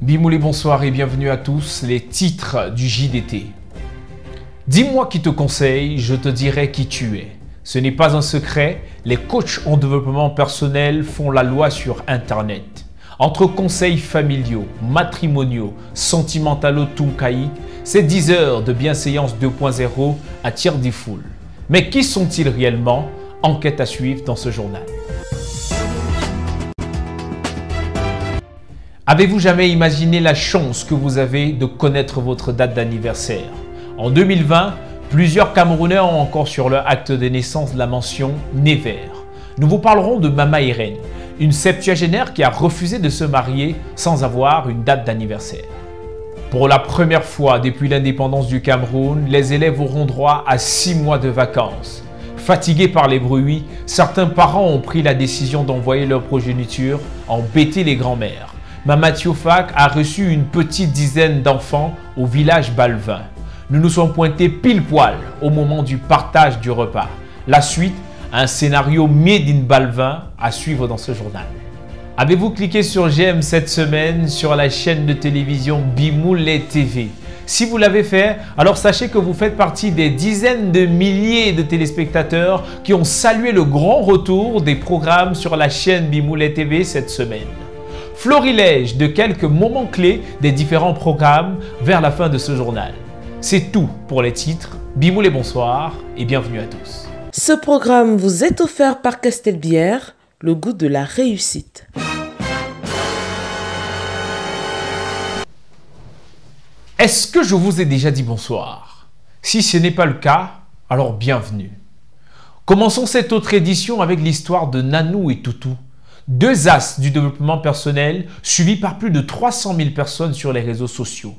Bimoulé, bonsoir et bienvenue à tous. Les titres du JDT. Dis-moi qui te conseille, je te dirai qui tu es. Ce n'est pas un secret, les coachs en développement personnel font la loi sur Internet. Entre conseils familiaux, matrimoniaux, sentimentalo tuncaïques, ces 10 heures de bienséance 2.0 attirent des foules. Mais qui sont-ils réellement? Enquête à suivre dans ce journal. Avez-vous jamais imaginé la chance que vous avez de connaître votre date d'anniversaire? En 2020, plusieurs Camerounais ont encore sur leur acte de naissance la mention « né vert ». Nous vous parlerons de Mama Irène, une septuagénaire qui a refusé de se marier sans avoir une date d'anniversaire. Pour la première fois depuis l'indépendance du Cameroun, les élèves auront droit à 6 mois de vacances. Fatigués par les bruits, certains parents ont pris la décision d'envoyer leur progéniture embêter les grands-mères. Mama Tiofak a reçu une petite dizaine d'enfants au village Balvin. Nous nous sommes pointés pile poil au moment du partage du repas. La suite, un scénario made in Balvin à suivre dans ce journal. Avez-vous cliqué sur j'aime cette semaine sur la chaîne de télévision Bimoulé TV? Si vous l'avez fait, alors sachez que vous faites partie des dizaines de milliers de téléspectateurs qui ont salué le grand retour des programmes sur la chaîne Bimoulé TV cette semaine. Florilège de quelques moments clés des différents programmes vers la fin de ce journal. C'est tout pour les titres. Bimoulé, bonsoir et bienvenue à tous. Ce programme vous est offert par Castelbière, le goût de la réussite. Est-ce que je vous ai déjà dit bonsoir? Si ce n'est pas le cas, alors bienvenue. Commençons cette autre édition avec l'histoire de Nanou et Toutou. Deux as du développement personnel suivis par plus de 300 000 personnes sur les réseaux sociaux.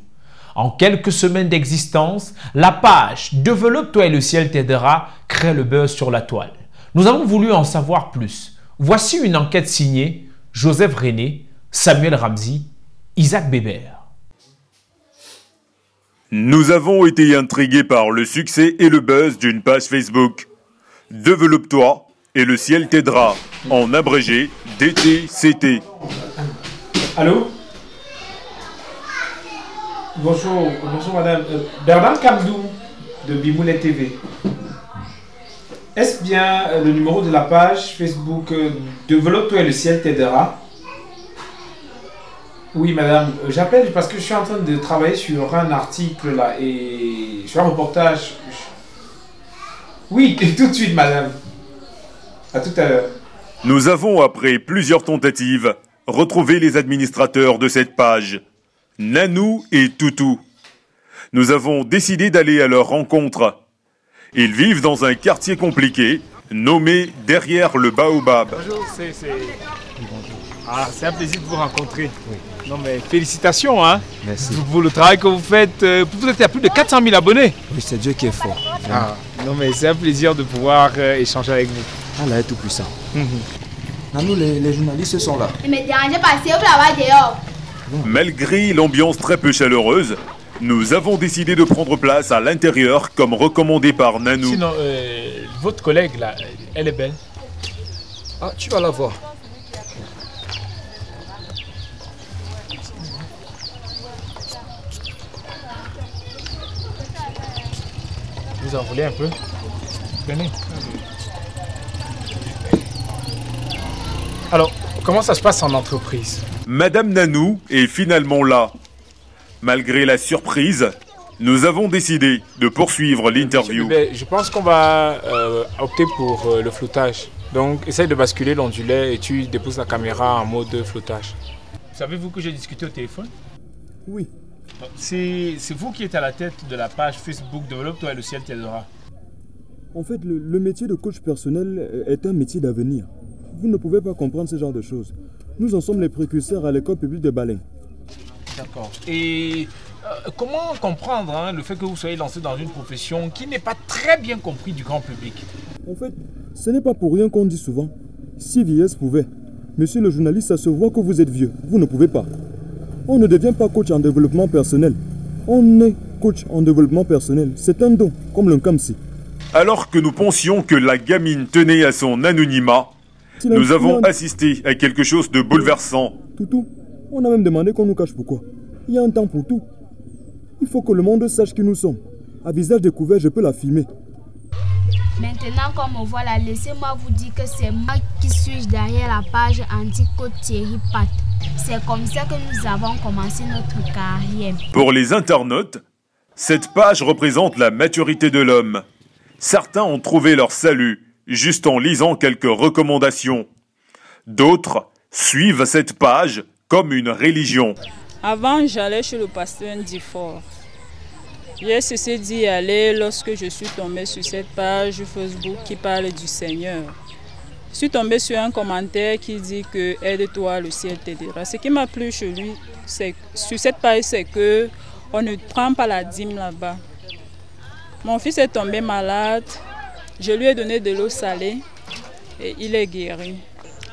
En quelques semaines d'existence, la page « Développe-toi et le ciel t'aidera » crée le buzz sur la toile. Nous avons voulu en savoir plus. Voici une enquête signée Joseph René, Samuel Ramsey, Isaac Bébert. Nous avons été intrigués par le succès et le buzz d'une page Facebook. Développe-toi et le ciel t'aidera, en abrégé DTCT. Allô? Bonjour madame. Bernard Kamdou de Bimoulé TV. Est-ce bien le numéro de la page Facebook Développe-toi et le ciel t'aidera? Oui madame, j'appelle parce que je suis en train de travailler sur un article là et sur un reportage. Oui, tout de suite madame. À tout à l'heure. Nous avons, après plusieurs tentatives, retrouvé les administrateurs de cette page, Nanou et Toutou. Nous avons décidé d'aller à leur rencontre. Ils vivent dans un quartier compliqué, nommé Derrière le Baobab. Bonjour, c'est un plaisir de vous rencontrer. Oui. Non mais félicitations, hein. Merci. Pour le travail que vous faites. Vous êtes à plus de 400 000 abonnés. Oui, c'est Dieu qui est fort. Ah, non mais c'est un plaisir de pouvoir échanger avec vous. Allah est tout puissant. Nanou, les journalistes sont là. Malgré l'ambiance très peu chaleureuse, nous avons décidé de prendre place à l'intérieur comme recommandé par Nanou. Sinon, votre collègue là, elle est belle. Ah, tu vas la voir. Vous en voulez un peu? Venez. Alors, comment ça se passe en entreprise? Madame Nanou est finalement là. Malgré la surprise, nous avons décidé de poursuivre l'interview. Je pense qu'on va opter pour le floutage. Donc, essaye de basculer l'ondulet et tu déposes la caméra en mode floutage. Savez-vous que j'ai discuté au téléphone? Oui. C'est vous qui êtes à la tête de la page Facebook Développe-toi et le ciel t'aidera. En fait, le métier de coach personnel est un métier d'avenir. Vous ne pouvez pas comprendre ce genre de choses. Nous en sommes les précurseurs à l'école publique de Balin. D'accord. Et comment comprendre le fait que vous soyez lancé dans une profession qui n'est pas très bien comprise du grand public? En fait, ce n'est pas pour rien qu'on dit souvent. Si vieillesse pouvait. Monsieur le journaliste, ça se voit que vous êtes vieux. Vous ne pouvez pas. On ne devient pas coach en développement personnel. On est coach en développement personnel. C'est un don, comme le Kamsi. Alors que nous pensions que la gamine tenait à son anonymat, nous avons assisté à quelque chose de bouleversant. Toutou, on a même demandé qu'on nous cache pourquoi. Il y a un temps pour tout. Il faut que le monde sache qui nous sommes. À visage découvert, je peux l'affirmer. Maintenant, comme on voit là, laissez-moi vous dire que c'est moi qui suis derrière la page anti-coach Thierry Pat. C'est comme ça que nous avons commencé notre carrière. Pour les internautes, cette page représente la maturité de l'homme. Certains ont trouvé leur salut juste en lisant quelques recommandations. D'autres suivent cette page comme une religion. Avant, j'allais chez le pasteur Ndifort. J'ai cessé d'y aller lorsque je suis tombée sur cette page Facebook qui parle du Seigneur. Je suis tombée sur un commentaire qui dit que « Aide-toi, le ciel t'aidera ». Ce qui m'a plu chez lui, sur cette page, c'est qu'on ne prend pas la dîme là-bas. Mon fils est tombé malade, je lui ai donné de l'eau salée et il est guéri.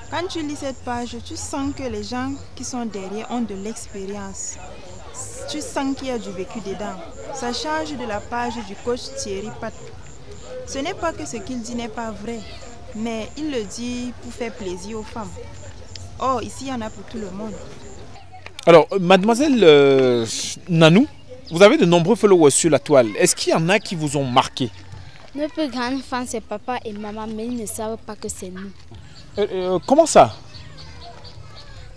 Quand tu lis cette page, tu sens que les gens qui sont derrière ont de l'expérience. Tu sens qu'il y a du vécu dedans. Ça change de la page du coach Thierry Pat. Ce n'est pas que ce qu'il dit n'est pas vrai, mais il le dit pour faire plaisir aux femmes. Oh, ici, il y en a pour tout le monde. Alors, mademoiselle Nanou, vous avez de nombreux followers sur la toile. Est-ce qu'il y en a qui vous ont marqué? Nos plus grands fans, c'est papa et maman, mais ils ne savent pas que c'est nous. Comment ça?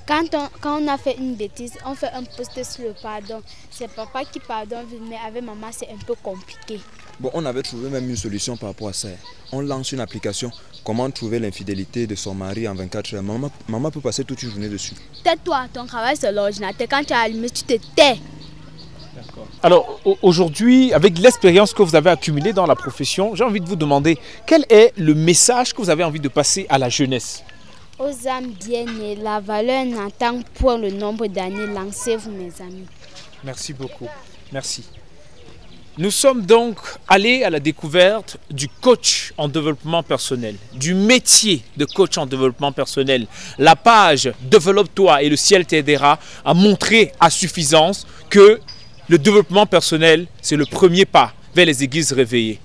Quand on a fait une bêtise, on fait un post sur le pardon. C'est papa qui pardonne, mais avec maman, c'est un peu compliqué. Bon, on avait trouvé même une solution par rapport à ça. On lance une application. Comment trouver l'infidélité de son mari en 24 heures. Maman peut passer toute une journée dessus. Tais-toi, ton travail c'est l'ordinateur. Quand tu as allumé, tu te tais. Alors, aujourd'hui, avec l'expérience que vous avez accumulée dans la profession, j'ai envie de vous demander quel est le message que vous avez envie de passer à la jeunesse? Aux âmes bien-nées, la valeur n'attend point le nombre d'années. Lancez-vous, mes amis. Merci beaucoup. Merci. Nous sommes donc allés à la découverte du coach en développement personnel, du métier de coach en développement personnel. La page « Développe-toi et le ciel t'aidera » a montré à suffisance que le développement personnel, c'est le premier pas vers les églises réveillées.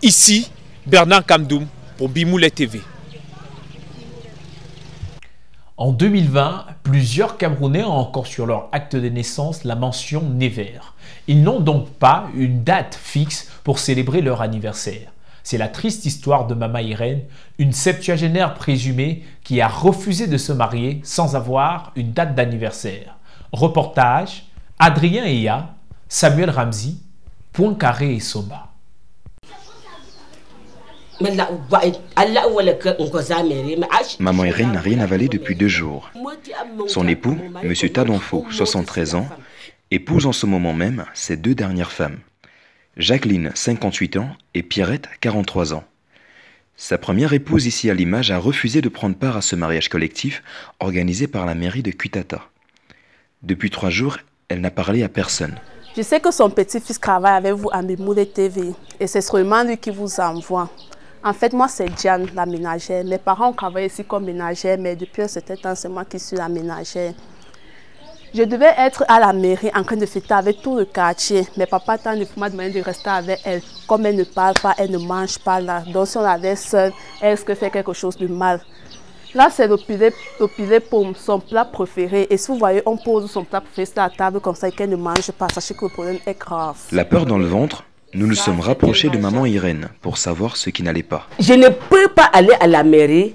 Ici, Bernard Kamdoum pour Bimoulet TV. En 2020, plusieurs Camerounais ont encore sur leur acte de naissance la mention Never. Ils n'ont donc pas une date fixe pour célébrer leur anniversaire. C'est la triste histoire de Maman Irène, une septuagénaire présumée qui a refusé de se marier sans avoir une date d'anniversaire. Reportage, Adrien Eya, Samuel Ramzi, Poincaré et Soma. Maman Irène n'a rien avalé depuis 2 jours. Son époux, M. Tadonfo, 73 ans, épouse en ce moment même ses 2 dernières femmes, Jacqueline, 58 ans, et Pierrette, 43 ans. Sa première épouse ici à l'image a refusé de prendre part à ce mariage collectif organisé par la mairie de Kuitata. Depuis 3 jours, elle n'a parlé à personne. Je sais que son petit-fils travaille avec vous à Bimoulet TV et c'est seulement lui qui vous envoie. En fait, moi, c'est Diane, la ménagère. Mes parents travaillent ici comme ménagère, mais depuis un certain temps, c'est moi qui suis la ménagère. Je devais être à la mairie en train de fêter avec tout le quartier. Mais papa m'a demandé de rester avec elle. Comme elle ne parle pas, elle ne mange pas là. Donc si on l'avait seule, elle risque de faire quelque chose de mal. Là, c'est le pilet pomme, son plat préféré. Et si vous voyez, on pose son plat préféré sur la table comme ça et qu'elle ne mange pas. Sachez que le problème est grave. La peur dans le ventre, nous nous sommes rapprochés de maman Irène pour savoir ce qui n'allait pas. Je ne peux pas aller à la mairie,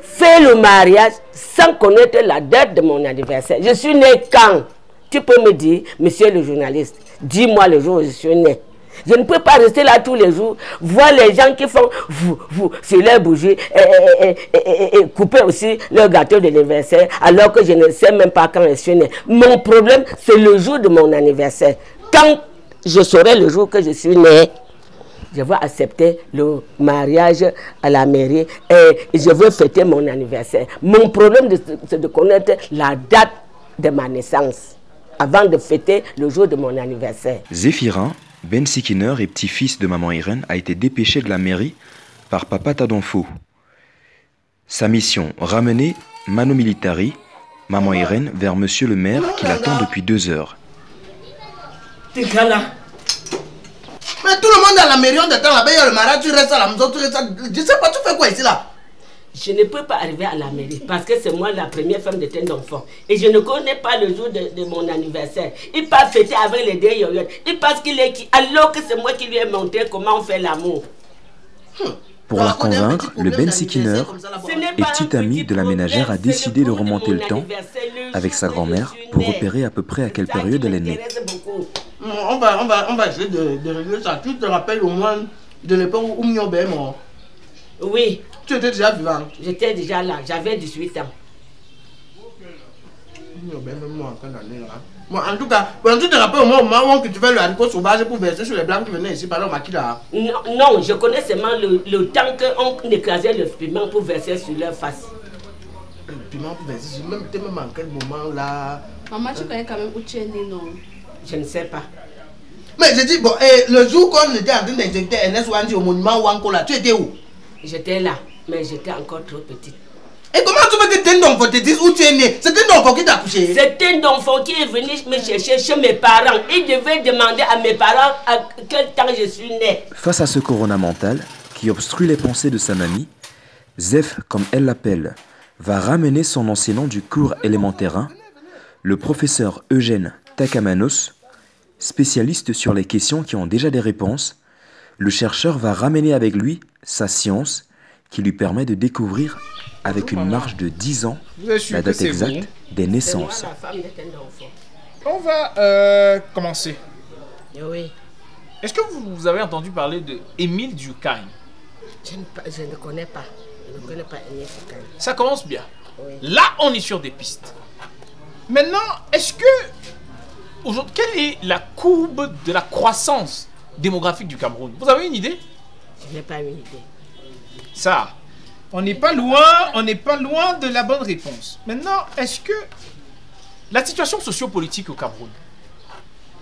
faire le mariage sans connaître la date de mon anniversaire. Je suis né quand? Tu peux me dire, monsieur le journaliste, dis-moi le jour où je suis né. Je ne peux pas rester là tous les jours, voir les gens qui font sur leur bougie et couper aussi leur gâteau d'anniversaire alors que je ne sais même pas quand je suis né. Mon problème, c'est le jour de mon anniversaire. Quand je saurai le jour que je suis né, je vais accepter le mariage à la mairie et je veux fêter mon anniversaire. Mon problème, c'est de connaître la date de ma naissance avant de fêter le jour de mon anniversaire. Zéphirin, Ben Sikiner et petit-fils de maman Irène, a été dépêché de la mairie par papa Tadonfo. Sa mission, ramener Mano Militari, maman Irène, vers monsieur le maire qui l'attend depuis 2 heures. Mais tout le monde à la mairie, on t'attend là-bas, il y a le mariage, tu restes à la maison, tu restes à... Je sais pas, tu fais quoi ici là? Je ne peux pas arriver à la mairie parce que c'est moi la première femme de tel enfant. Et je ne connais pas le jour de mon anniversaire. Il part fêter avec les deux yoyotes. Il pense qu'il est qui, alors que c'est moi qui lui ai montré comment on fait l'amour. Pour la convaincre, le Ben Sikiner, et petit ami de la ménagère, a décidé de remonter le temps avec sa grand-mère pour repérer à peu près à quelle période elle est née. On va essayer de régler ça. Tu te rappelles au moins de l'époque où Mignobe est mort? Oui. Tu étais déjà vivant? J'étais déjà là, j'avais 18 ans. Mignobe est mort en quelle année là? Bon, en tout cas, tu te rappelles au moment où tu fais le haricot sauvage pour verser sur les blancs qui venaient ici par le maquis là? Non, je connais seulement le temps qu'on écrasait le piment pour verser sur leur face. Le piment pour verser sur même en quel moment là? Maman, tu connais quand même où tu es né, non? Je ne sais pas. Mais je dis, bon, le jour qu'on était en train d'injecter Ernest Wandi au monument Wanko là, tu étais où? J'étais là, mais j'étais encore trop petite. Et comment tu veux que Tendonfo te dise où tu es né? C'est Tendonfo qui t'a couché? C'est Tendonfo qui est venu me chercher chez mes parents. Il devait demander à mes parents à quel temps je suis né. Face à ce corona mental qui obstrue les pensées de sa mamie, Zef, comme elle l'appelle, va ramener son enseignant du cours élémentaire 1, le professeur Eugène Takamanos, spécialiste sur les questions qui ont déjà des réponses. Le chercheur va ramener avec lui sa science qui lui permet de découvrir avec une marge de 10 ans la date exacte des naissances. On va commencer. Oui. Est-ce que vous avez entendu parler de Émile Durkheim? Je ne connais pas. Je ne connais pas Émile Durkheim. Ça commence bien. Oui. Là, on est sur des pistes. Maintenant, est-ce que aujourd'hui, quelle est la courbe de la croissance démographique du Cameroun? Vous avez une idée? Je n'ai pas une idée. Ça, on n'est pas loin de la bonne réponse. Maintenant, est-ce que la situation sociopolitique au Cameroun?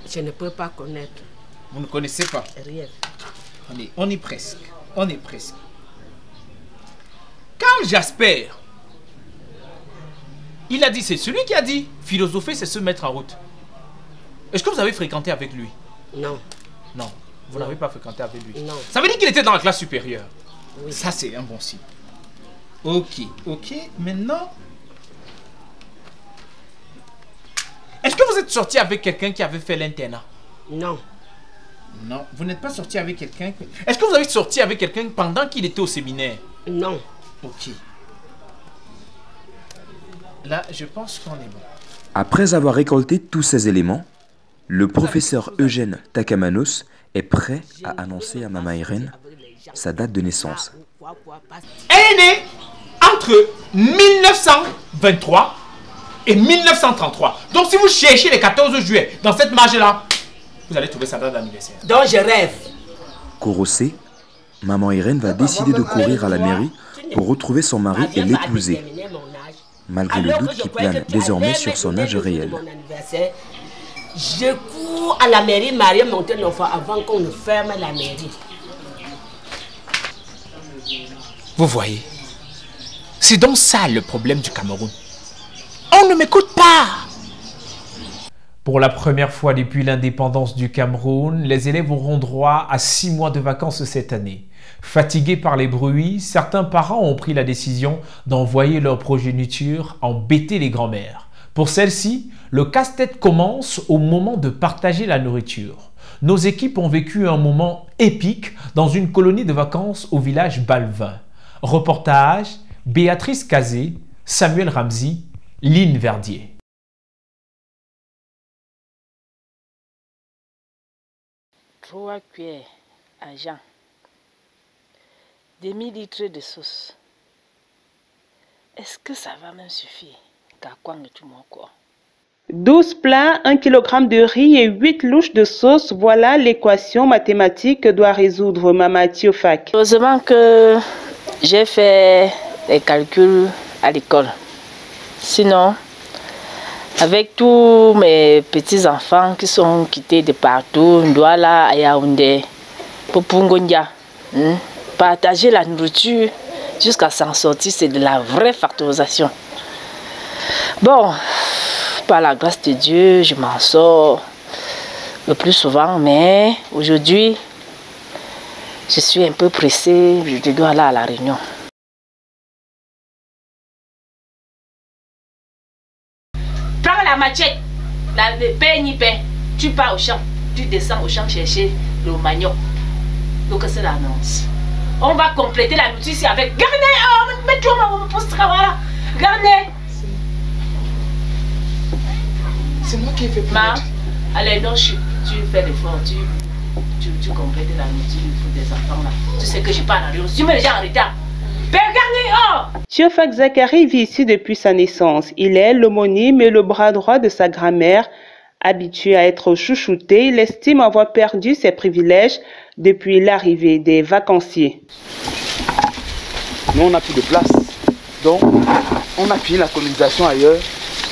Je ne peux pas connaître. Vous ne connaissez pas? Rien. On est presque. On est presque. Karl Jasper, il a dit, c'est celui qui a dit, philosopher, c'est se mettre en route. Est-ce que vous avez fréquenté avec lui? Non. Non, vous n'avez pas fréquenté avec lui. Non. Ça veut dire qu'il était dans la classe supérieure. Oui. Ça, c'est un bon signe. Ok. Maintenant, est-ce que vous êtes sorti avec quelqu'un qui avait fait l'internat? Non. Non, vous n'êtes pas sorti avec quelqu'un. Est-ce que vous avez sorti avec quelqu'un pendant qu'il était au séminaire? Non. Ok. Là, je pense qu'on est bon. Après avoir récolté tous ces éléments, le professeur Eugène Takamanos est prêt à annoncer à Maman Irène sa date de naissance. Elle est née entre 1923 et 1933. Donc si vous cherchez les 14 juillet dans cette marge-là, vous allez trouver sa date d'anniversaire. Donc je rêve. Courroucée, Maman Irène va décider de courir à la mairie pour retrouver son mari et l'épouser, malgré le doute qui plane désormais sur son âge réel. Je cours à la mairie marier mon enfant avant qu'on ne ferme la mairie. Vous voyez, c'est donc ça le problème du Cameroun. On ne m'écoute pas. Pour la première fois depuis l'indépendance du Cameroun, les élèves auront droit à 6 mois de vacances cette année. Fatigués par les bruits, certains parents ont pris la décision d'envoyer leur progéniture embêter les grands-mères. Pour celles-ci, le casse-tête commence au moment de partager la nourriture. Nos équipes ont vécu un moment épique dans une colonie de vacances au village Balvin. Reportage, Béatrice Kazé, Samuel Ramzi, Line Verdier. Trois cuillères à jean, demi-litre de sauce. Est-ce que ça va même suffire? 12 plats, 1 kg de riz et 8 louches de sauce, voilà l'équation mathématique que doit résoudre Maman Tiofak. Heureusement que j'ai fait les calculs à l'école. Sinon, avec tous mes petits-enfants qui sont quittés de partout, Ndouala, à Yaoundé, Popungondia, partager la nourriture jusqu'à s'en sortir, c'est de la vraie factorisation. Bon, par la grâce de Dieu, je m'en sors le plus souvent, mais aujourd'hui, je suis un peu pressée, je dois aller à la réunion. machette, le pain ni pain, tu pars au champ, tu descends au champ chercher le manioc. Donc c'est l'annonce. On va compléter la notice avec Garnet. Oh, mets-toi mon poste, voilà. Garnet. C'est moi qui ai fait pour allez, donc tu fais l'effort, tu complètes la nourriture pour des enfants là. Tu sais que je parle en réunion, tu mets les gens en retard. Père Garnier, oh! Théophak Zakari vit ici depuis sa naissance. Il est l'homonyme et le bras droit de sa grand-mère. Habitué à être chouchouté, il estime avoir perdu ses privilèges depuis l'arrivée des vacanciers. Nous, on n'a plus de place. Donc, on a pris la colonisation ailleurs.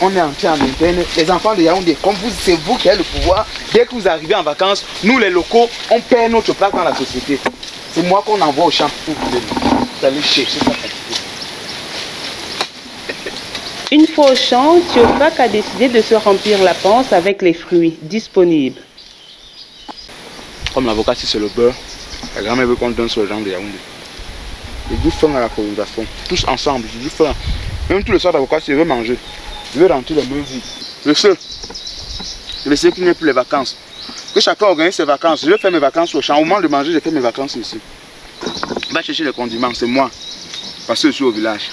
On est entré en interne. Les enfants de Yaoundé, comme vous, c'est vous qui avez le pouvoir. Dès que vous arrivez en vacances, nous les locaux, on perd notre place dans la société. C'est moi qu'on envoie au champ pour vous allez chercher ça. Une fois au champ, Théophak a décidé de se remplir la panse avec les fruits disponibles. Comme l'avocat, si c'est le beurre, la grand-mère veut qu'on donne sur le genre de Yaoundé. J'ai du faim à la colonisation. Tous ensemble, j'ai du faim. Même tous les soirs d'avocat, si je veux manger. Je vais rentrer les mains vides. Le seul qui n'est plus les vacances. Que chacun organise ses vacances. Je vais faire mes vacances au champ. Au moment de manger, je fais mes vacances ici. Va chercher les condiments, c'est moi. Parce que je suis au village.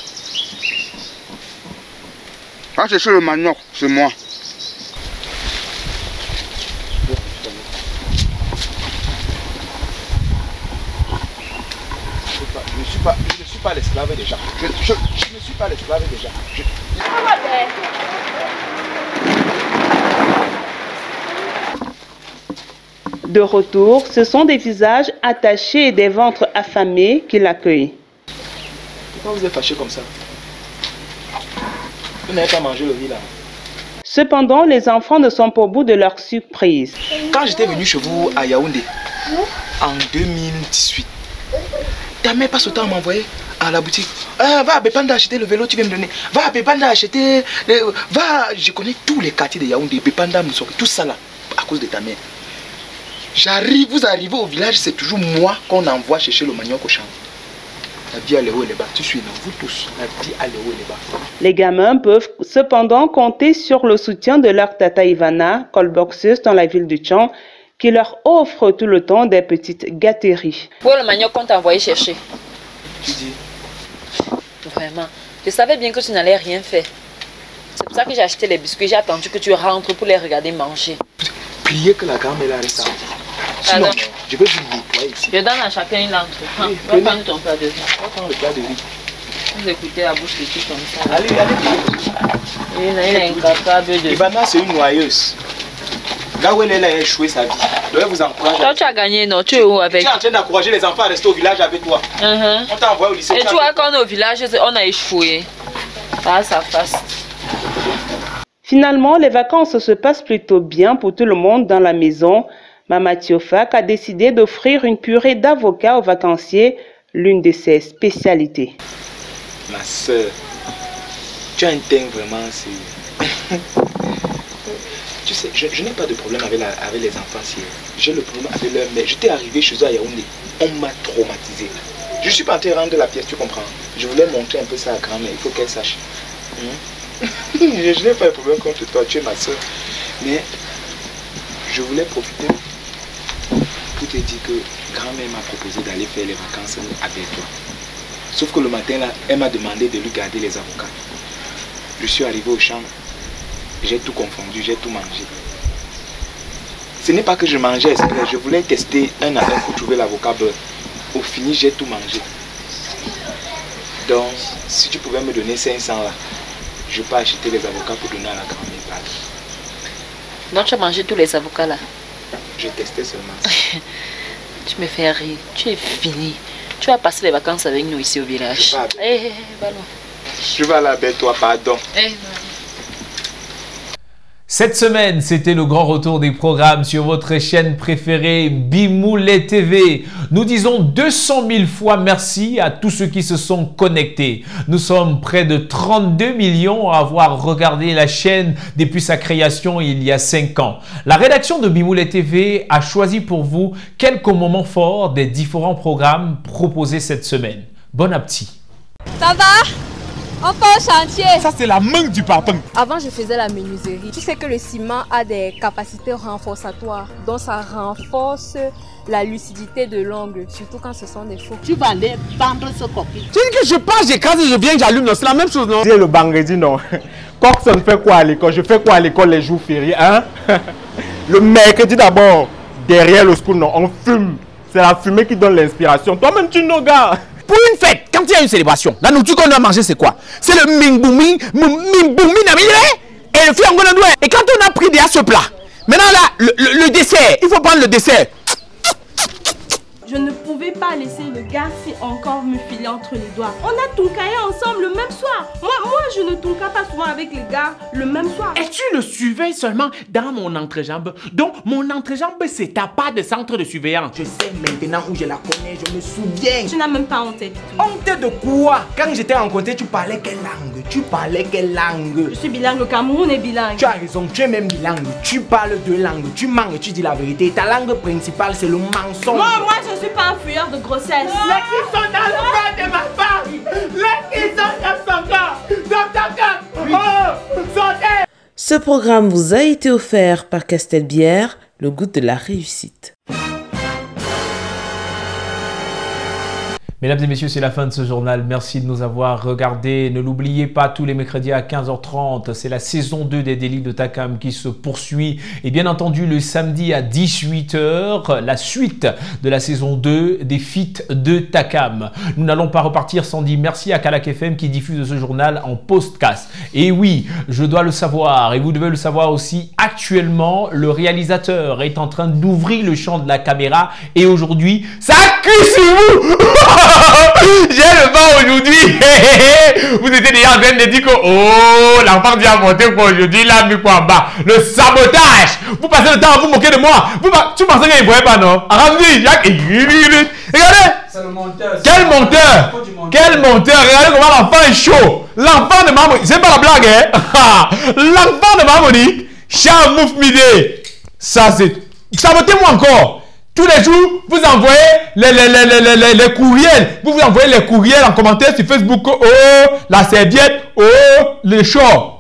Va chercher le manioc, c'est moi. Je ne suis pas l'esclave des gens. Je ne suis pas l'esclave des gens. De retour, ce sont des visages attachés et des ventres affamés qui l'accueillent. Pourquoi vous êtes fâché comme ça? Vous n'avez pas mangé le riz là. Cependant, les enfants ne sont pas au bout de leur surprise. Quand j'étais venu chez vous à Yaoundé, en 2018, ta mère passe autant à m'envoyer à la boutique. Va à Bépanda acheter le vélo, tu viens me donner. Va à Bépanda acheter. Je connais tous les quartiers de Yaoundé. Bépanda, Moussori, tout ça là, à cause de ta mère. Vous arrivez au village, c'est toujours moi qu'on envoie chercher le manioc au champ. La vie à l'eau et les bas, tu suis là, vous tous, la vie à l'eau et les bas. Les gamins peuvent cependant compter sur le soutien de leur tata Ivana, colboxeuse dans la ville de Tchang, qui leur offre tout le temps des petites gâteries. Pour le manioc qu'on t'a envoyé chercher. Tu dis? Vraiment, je savais bien que tu n'allais rien faire. C'est pour ça que j'ai acheté les biscuits, j'ai attendu que tu rentres pour les regarder manger. Priez que la grand-mère reste. Sinon, je vais vous nettoyer ici. Je donne à chacun une entre. Oui, va prendre ton plat de riz. Va prendre le plat de riz. Vous écoutez la bouche de tout comme ça. Allez. Il est incapable de... Ivana, c'est une noyeuse. Là où elle a échoué sa vie. Je vais vous encourager. Toi, tu as gagné, non? Tu es où avec? Tu es en train d'encourager les enfants à rester au village avec toi. On t'a envoyé au lycée. Et tu vois, quand on est au village, on a échoué. Face à face. Finalement, les vacances se passent plutôt bien pour tout le monde dans la maison. Maman Théophak a décidé d'offrir une purée d'avocats aux vacanciers, l'une de ses spécialités. Ma soeur, tu as un teint vraiment, c'est... Tu sais, je n'ai pas de problème avec les enfants. J'ai le problème avec leur mère. J'étais arrivé chez eux à Yaoundé, on m'a traumatisé. Je suis pas en train de rendre la pièce, tu comprends? Je voulais montrer un peu ça à grand-mère, il faut qu'elle sache. Je n'ai pas de problème contre toi, tu es ma soeur. Mais je voulais profiter pour te dire que grand-mère m'a proposé d'aller faire les vacances avec toi. Sauf que le matin là, elle m'a demandé de lui garder les avocats. Je suis arrivé au champ, j'ai tout confondu, j'ai tout mangé. Ce n'est pas que je mangeais exprès, je voulais tester un à un pour trouver l'avocat beurre. Au fini, j'ai tout mangé. Donc, si tu pouvais me donner 500 là, je peux acheter les avocats pour donner à la grand-mère. Donc tu as mangé tous les avocats là? Je testais seulement. Tu me fais rire, tu es fini. Tu vas passer les vacances avec nous ici au village. Je vais aller avec toi, pardon. Cette semaine, c'était le grand retour des programmes sur votre chaîne préférée Bimoulé TV. Nous disons 200 000 fois merci à tous ceux qui se sont connectés. Nous sommes près de 32 millions à avoir regardé la chaîne depuis sa création il y a 5 ans. La rédaction de Bimoulé TV a choisi pour vous quelques moments forts des différents programmes proposés cette semaine. Bon appétit. Ça va? On part au chantier. Ça, c'est la main du papa. Avant, je faisais la menuiserie. Tu sais que le ciment a des capacités renforçatoires. Donc, ça renforce la lucidité de l'ongle, surtout quand ce sont des faux. Tu vas aller vendre ce coquille. Tu dis que je passe, j'écrase, je viens, j'allume. C'est la même chose, non? Le vendredi, non. Coxon fait quoi à l'école? Je fais quoi à l'école les jours fériés, hein? Le mercredi d'abord, derrière le school, non, on fume. C'est la fumée qui donne l'inspiration. Toi-même, tu nous gars. Pour une fête, quand il y a une célébration, la nourriture qu'on doit manger, c'est quoi? C'est le ming-bouming, et le fiangonadoué. Et quand on a pris déjà ce plat, maintenant là, le dessert, il faut prendre le dessert. Je ne pouvais pas laisser le gars si encore me filer entre les doigts. On a tuncaillé ensemble le même soir. Moi, je ne tunca pas souvent avec les gars le même soir. Et tu le suivais seulement dans mon entrejambe. Donc, mon entrejambe, c'est ta part de centre de surveillance. Je sais maintenant où je la connais, je me souviens. Tu n'as même pas honte. Honte de quoi? Quand j'étais rencontré, tu parlais quelle langue? Tu parlais quelle langue? Je suis bilingue, le Cameroun est bilingue. Tu as raison, tu es même bilingue. Tu parles deux langues, tu mens et tu dis la vérité. Ta langue principale, c'est le mensonge. Moi, je suis pas un fuyeur de grossesse. Les qui sont dans le corps de ma femme, les qui sont dans son corps, dans ta corps. Oh, sortez. Ce programme vous a été offert par Castelbière, le goût de la réussite. Mesdames et messieurs, c'est la fin de ce journal. Merci de nous avoir regardés. Ne l'oubliez pas, tous les mercredis à 15h30, c'est la saison 2 des Délits de Takam qui se poursuit. Et bien entendu, le samedi à 18h, la suite de la saison 2 des feats de Takam. Nous n'allons pas repartir sans dire merci à Kalak FM qui diffuse ce journal en podcast. Et oui, je dois le savoir et vous devez le savoir aussi. Actuellement, le réalisateur est en train d'ouvrir le champ de la caméra et aujourd'hui, ça crie sur vous. J'ai le vent aujourd'hui. Vous étiez déjà en train de dire que oh, l'enfant vient monter pour aujourd'hui, là, mis quoi en bas. Le sabotage. Vous passez le temps à vous moquer de moi. Tu pensais qu'il ne voyait pas, non? Arrangez, Jacques. Regardez. C'est le monteur. Quel monteur? Quel monteur? Regardez comment l'enfant est chaud. L'enfant de Mamoni. C'est pas la blague, hein? L'enfant de Mamoni. Chamouf Midé. Ça, c'est. Sabotez-moi encore. Tous les jours, vous envoyez les courriels. Vous envoyez les courriels en commentaire sur Facebook. Oh, la serviette. Oh, les chats.